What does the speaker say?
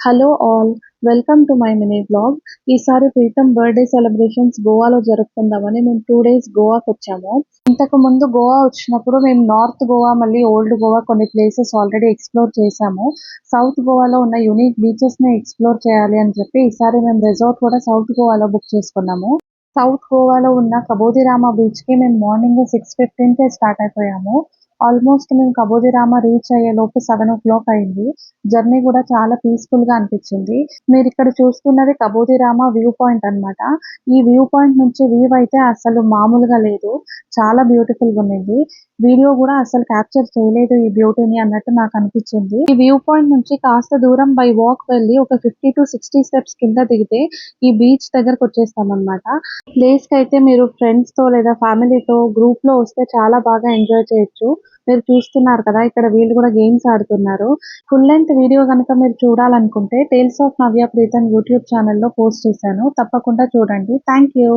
Hello all, welcome to my mini blog. ఈసారి Pritam birthday celebrations గోవాలో జరుపుకుందామని మేము 2 days గోవాకి వచ్చాము. ఇంతకు ముందు గోవా వచ్చినప్పుడు మేము నార్త్ గోవా మళ్ళీ ఓల్డ్ గోవా కొన్ని ప్లేసెస్ ఆల్రెడీ ఎక్స్ప్లోర్ చేశాము. సౌత్ గోవాలో ఉన్న యూనిక్ బీచెస్ని ఎక్స్ప్లోర్ చేయాలి అని చెప్పి ఈసారి మేము రిసార్ట్ కూడా సౌత్ గోవాలో బుక్ చేసుకున్నాము. సౌత్ గోవాలో ఉన్న కబోదిరామా బీచ్కి మేము మార్నింగ్ 6:15కే స్టార్ట్ అయిపోయాము. ఆల్మోస్ట్ మేము కబోదిరామా రీచ్ అయ్యేలోపు 7 o'clock అయింది. జర్నీ కూడా చాలా పీస్ఫుల్గా అనిపించింది. మీరు ఇక్కడ చూస్తున్నది కబోదిరామా వ్యూ పాయింట్ అన్నమాట. ఈ వ్యూ పాయింట్ నుంచి వ్యూ అయితే అసలు మామూలుగా లేదు, చాలా బ్యూటిఫుల్గా ఉంది. వీడియో కూడా అసలు క్యాప్చర్ చేయలేదు ఈ బ్యూటీని అన్నట్టు నాకు అనిపించింది. ఈ వ్యూ పాయింట్ నుంచి కాస్త దూరం బై వాక్ వెళ్ళి ఒక 50 to 60 steps కింద దిగితే ఈ బీచ్ దగ్గరకు వచ్చేస్తాం అనమాట. ప్లేస్ కి అయితే మీరు ఫ్రెండ్స్ తో లేదా ఫ్యామిలీతో గ్రూప్ లో వస్తే చాలా బాగా ఎంజాయ్ చేయొచ్చు. మీరు చూస్తున్నారు కదా, ఇక్కడ వీళ్ళు కూడా గేమ్స్ ఆడుతున్నారు. ఫుల్ లెంత్ వీడియో కనుక మీరు చూడాలనుకుంటే tales of Navya Preetham YouTube ఛానల్లో పోస్ట్ చేశాను, తప్పకుండా చూడండి. Thank you.